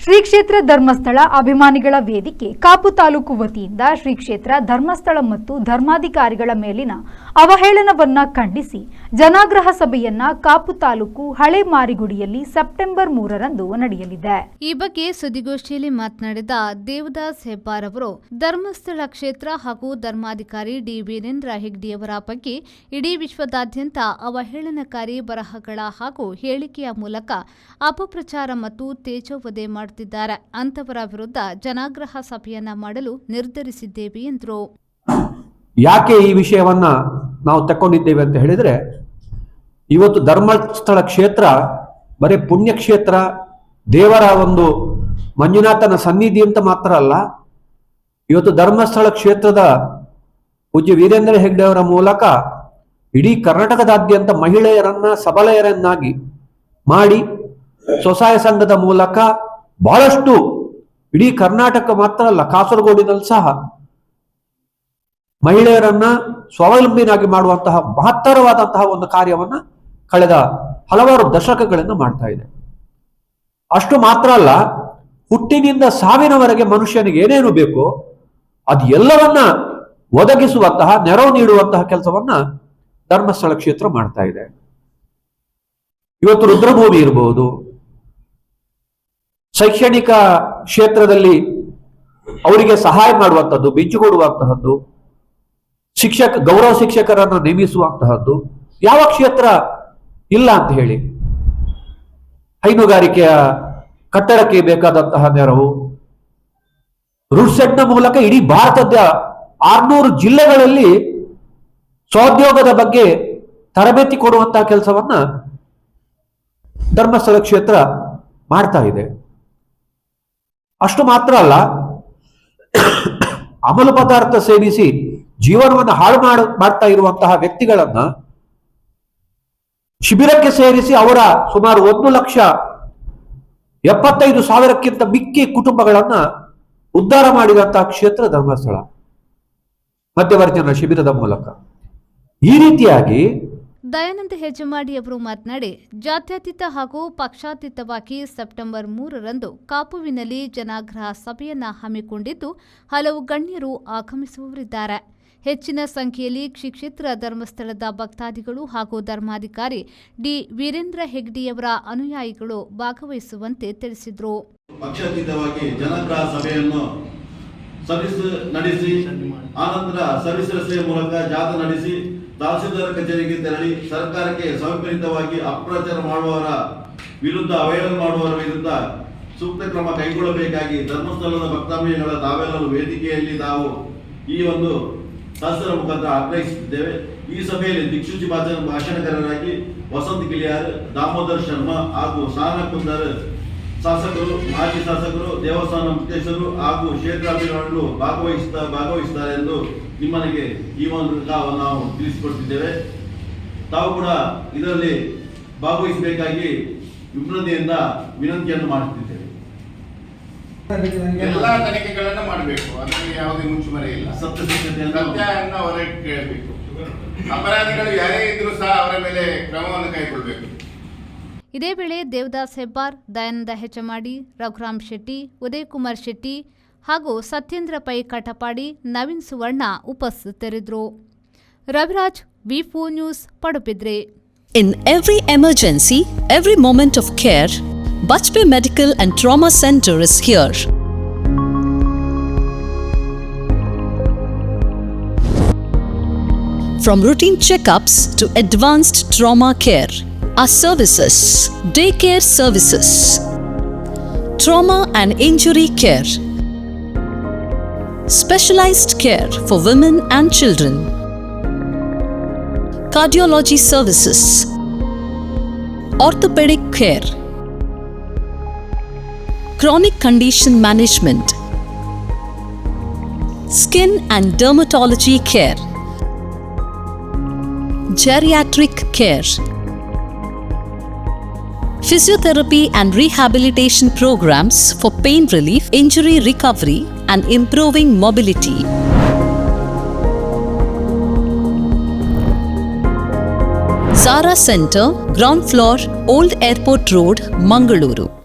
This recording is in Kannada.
ಶ್ರೀ ಕ್ಷೇತ್ರ ಧರ್ಮಸ್ಥಳ ಅಭಿಮಾನಿಗಳ ವೇದಿಕೆ ಕಾಪು ತಾಲೂಕು ವತಿಯಿಂದ ಶ್ರೀ ಕ್ಷೇತ್ರ ಧರ್ಮಸ್ಥಳ ಮತ್ತು ಧರ್ಮಾಧಿಕಾರಿಗಳ ಮೇಲಿನ ಅವಹೇಳನವನ್ನ ಖಂಡಿಸಿ ಜನಾಗ್ರಹ ಸಭೆಯನ್ನ ಕಾಪು ತಾಲೂಕು ಹಳೆ ಮಾರಿಗುಡಿಯಲ್ಲಿ ಸೆಪ್ಟೆಂಬರ್ 3ರಂದು ನಡೆಯಲಿದೆ. ಈ ಬಗ್ಗೆ ಸುದ್ದಿಗೋಷ್ಠಿಯಲ್ಲಿ ಮಾತನಾಡಿದ ದೇವದಾಸ್ ಹೆಬ್ಬಾರ್ ಅವರು ಧರ್ಮಸ್ಥಳ ಕ್ಷೇತ್ರ ಹಾಗೂ ಧರ್ಮಾಧಿಕಾರಿ ಡಿ ವೀರೇಂದ್ರ ಹೆಗ್ಡೆಯವರ ಬಗ್ಗೆ ಇಡೀ ವಿಶ್ವದಾದ್ಯಂತ ಅವಹೇಳನಕಾರಿ ಬರಹಗಳ ಹಾಗೂ ಹೇಳಿಕೆಯ ಮೂಲಕ ಅಪಪ್ರಚಾರ ಮತ್ತು ತೇಜೋವಧೆ ಮಾಡುತ್ತಿದ್ದಾರೆ. ಅಂತವರ ವಿರುದ್ಧ ಜನಾಗ್ರಹ ಸಭೆಯನ್ನ ಮಾಡಲು ನಿರ್ಧರಿಸಿದ್ದೇವೆ ಎಂದರು. ಯಾಕೆ ಈ ವಿಷಯವನ್ನ ನಾವು ತಕ್ಕೊಂಡಿದ್ದೇವೆ ಅಂತ ಹೇಳಿದ್ರೆ, ಇವತ್ತು ಧರ್ಮಸ್ಥಳ ಕ್ಷೇತ್ರ ಬರೀ ಪುಣ್ಯಕ್ಷೇತ್ರ, ದೇವರ ಒಂದು ಮಂಜುನಾಥನ ಸನ್ನಿಧಿ ಅಂತ ಮಾತ್ರ ಅಲ್ಲ, ಇವತ್ತು ಧರ್ಮಸ್ಥಳ ಕ್ಷೇತ್ರದ ಪೂಜ್ಯ ವೀರೇಂದ್ರ ಹೆಗ್ಡೆ ಅವರ ಮೂಲಕ ಇಡೀ ಕರ್ನಾಟಕದಾದ್ಯಂತ ಮಹಿಳೆಯರನ್ನ ಸಬಲೆಯರನ್ನಾಗಿ ಮಾಡಿ ಸ್ವಸಹಾಯ ಸಂಘದ ಮೂಲಕ ಬಹಳಷ್ಟು ಇಡೀ ಕರ್ನಾಟಕ ಮಾತ್ರ ಅಲ್ಲ, ಕಾಸರಗೋಡಿನಲ್ಲಿ ಸಹ ಮಹಿಳೆಯರನ್ನ ಸ್ವಾವಲಂಬಿನಾಗಿ ಮಾಡುವಂತಹ ಮಹತ್ತರವಾದಂತಹ ಒಂದು ಕಾರ್ಯವನ್ನ ಕಳೆದ ಹಲವಾರು ದಶಕಗಳಿಂದ ಮಾಡ್ತಾ ಇದೆ. ಅಷ್ಟು ಮಾತ್ರ ಅಲ್ಲ, ಹುಟ್ಟಿನಿಂದ ಸಾವಿನವರೆಗೆ ಮನುಷ್ಯನಿಗೆ ಏನೇನು ಬೇಕೋ ಅದು ಎಲ್ಲವನ್ನ ಒದಗಿಸುವಂತಹ, ನೆರವು ನೀಡುವಂತಹ ಕೆಲಸವನ್ನ ಧರ್ಮಸ್ಥಳ ಕ್ಷೇತ್ರ ಮಾಡ್ತಾ ಇದೆ. ಇವತ್ತು ರುದ್ರಭೂಮಿ ಇರಬಹುದು, ಶೈಕ್ಷಣಿಕ ಕ್ಷೇತ್ರದಲ್ಲಿ ಅವರಿಗೆ ಸಹಾಯ ಮಾಡುವಂತಹದ್ದು, ಬೆಂಚು ಕೊಡುವಂತಹದ್ದು, ಗೌರವ ಶಿಕ್ಷಕರನ್ನು ನೇಮಿಸುವಂತಹದ್ದು ಯಾವ ಕ್ಷೇತ್ರ ಇಲ್ಲ ಅಂತ ಹೇಳಿ. ಹೈನುಗಾರಿಕೆಯ ಕಟ್ಟಡಕ್ಕೆ ಬೇಕಾದಂತಹ ನೆರವು, ರೂಡ್ಸೆಟ್ನ ಮೂಲಕ ಇಡೀ ಭಾರತದ 600 ಜಿಲ್ಲೆಗಳಲ್ಲಿ ಸ್ವೋದ್ಯೋಗದ ಬಗ್ಗೆ ತರಬೇತಿ ಕೊಡುವಂತಹ ಕೆಲಸವನ್ನ ಧರ್ಮಸ್ಥಳ ಕ್ಷೇತ್ರ ಮಾಡ್ತಾ ಇದೆ. ಅಷ್ಟು ಮಾತ್ರ ಅಲ್ಲ, ಅಮಲು ಪದಾರ್ಥ ಸೇವಿಸಿ ಜೀವನವನ್ನು ಹಾಳು ಮಾಡ್ತಾ ಇರುವಂತಹ ವ್ಯಕ್ತಿಗಳನ್ನ ಶಿಬಿರಕ್ಕೆ ಸೇರಿಸಿ ಅವರ ಸುಮಾರು 1,75,000ಕ್ಕಿಂತ ಮಿಕ್ಕಿ ಕುಟುಂಬಗಳನ್ನ ಉದ್ಧಾರ ಮಾಡಿದಂತಹ ಕ್ಷೇತ್ರ ಧರ್ಮಸ್ಥಳ ಮಧ್ಯವರ್ಜನ ಶಿಬಿರದ ಮೂಲಕ. ಈ ರೀತಿಯಾಗಿ ದಯಾನಂದ ಹೆಜಮಾಡಿ ಅವರು ಮಾತನಾಡಿ, ಜಾತ್ಯತೀತ ಹಾಗೂ ಪಕ್ಷಾತೀತವಾಗಿ ಸೆಪ್ಟೆಂಬರ್ 3ರಂದು ಕಾಪುವಿನಲ್ಲಿ ಜನಾಗ್ರಹ ಸಭೆಯನ್ನ ಹಮ್ಮಿಕೊಂಡಿದ್ದು ಹಲವು ಗಣ್ಯರು ಆಗಮಿಸುವವರಿದ್ದಾರೆ. ಹೆಚ್ಚಿನ ಸಂಖ್ಯೆಯಲ್ಲಿ ಶ್ರೀ ಕ್ಷೇತ್ರ ಧರ್ಮಸ್ಥಳದ ಭಕ್ತಾದಿಗಳು ಹಾಗೂ ಧರ್ಮಾಧಿಕಾರಿ ಡಿ ವೀರೇಂದ್ರ ಹೆಗ್ಡೆಯವರ ಅನುಯಾಯಿಗಳು ಭಾಗವಹಿಸುವಂತೆ ತಿಳಿಸಿದರು. ಪಕ್ಷಾತೀತವಾಗಿ ಜನಾಗ್ರಹ ಸಭೆಯನ್ನು ನಡೆಸಿ ಆನಂತರ ಸರ್ವಿಸ್ ರಸ್ತೆಯ ಮೂಲಕ ಜಾಥಾ ನಡೆಸಿ ತಹಸೀಲ್ದಾರ್ ಕಚೇರಿಗೆ ತೆರಳಿ ಸರ್ಕಾರಕ್ಕೆ ಸಂವಿಧಾನಿಕವಾಗಿ ಅಪಪ್ರಚಾರ ಮಾಡುವವರ ವಿರುದ್ಧ, ಅವಹೇಳನ ಮಾಡುವವರ ವಿರುದ್ಧ ಸೂಕ್ತ ಕ್ರಮ ಕೈಗೊಳ್ಳಬೇಕಾಗಿ ಧರ್ಮಸ್ಥಳದ ಭಕ್ತಾಭಿಮಾನಿಗಳ ತಾವೆಲ್ಲರೂ ವೇದಿಕೆಯಲ್ಲಿ ನಾವು ಈ ಒಂದು ಶಾಸನ ಮುಖಾಂತರ ಆಗ್ರಹಿಸುತ್ತಿದ್ದೇವೆ. ಈ ಸಭೆಯಲ್ಲಿ ದಿಕ್ಸೂಚಿ ಭಾಷಣಕಾರರಾಗಿ ವಸಂತ್ ಗಿಳಿಯಾರ್, ದಾಮೋದರ್ ಶರ್ಮಾ ಹಾಗೂ ಸಾನ ಕುಂದರ್ ಶಾಸಕರು, ಮಾಜಿ ಶಾಸಕರು, ದೇವಸ್ಥಾನ ಮುಖ್ಯಸ್ಥರು ಹಾಗೂ ಕ್ಷೇತ್ರಾಭಿಮಾನಿಗಳು ಭಾಗವಹಿಸುತ್ತಾರೆ ಎಂದು ನಿಮ್ಮನಿಗೆ ಈ ಒಂದು ನಾವು ತಿಳಿಸಿಕೊಡ್ತಿದ್ದೇವೆ. ತಾವು ಕೂಡ ಇದರಲ್ಲಿ ಭಾಗವಹಿಸಬೇಕಾಗಿ ವಿನಂತಿಯಿಂದ ವಿನಂತಿಯನ್ನು ಮಾಡುತ್ತಿದ್ದೇವೆ. ಎಲ್ಲ ತನಿಖೆಗಳನ್ನ ಮಾಡಬೇಕು, ಅದರಲ್ಲಿ ಯಾವುದೇ ಮುಚ್ಚುಮರೆ ಇಲ್ಲ. ಸತ್ಯವನ್ನು ಹೊರಗೆ ಕೇಳಬೇಕು. ಅಪರಾಧಿಗಳು ಯಾರೇ ಇದ್ರೂ ಸಹ ಅವರ ಮೇಲೆ ಕ್ರಮವನ್ನು ಕೈಗೊಳ್ಳಬೇಕು. ಇದೇ ವೇಳೆ ದೇವದಾಸ್ ಹೆಬ್ಬಾರ್, ದಯಾನಂದ ಹೆಚಮಾಡಿ, ರಘುರಾಮ್ ಶೆಟ್ಟಿ, ಉದಯ್ ಕುಮಾರ್ ಶೆಟ್ಟಿ ಹಾಗೂ ಸತ್ಯೇಂದ್ರ ಪೈ ಕಟಪಾಡಿ, ನವೀನ್ ಸುವರ್ಣ ಉಪಸ್ಥಿತರಿದ್ದರು. ರವಿರಾಜ್, ವಿ4 news, Padubidri. In every emergency, every moment of care, Bachpe Medical and Trauma Center is here. From routine checkups to advanced trauma care, our services: daycare services, trauma and injury care, specialized care for women and children, cardiology services, orthopedic care, chronic condition management, skin and dermatology care, geriatric care, physiotherapy and rehabilitation programs for pain relief, injury recovery, and improving mobility. Zara Center, ground floor, Old Airport Road, Mangaluru.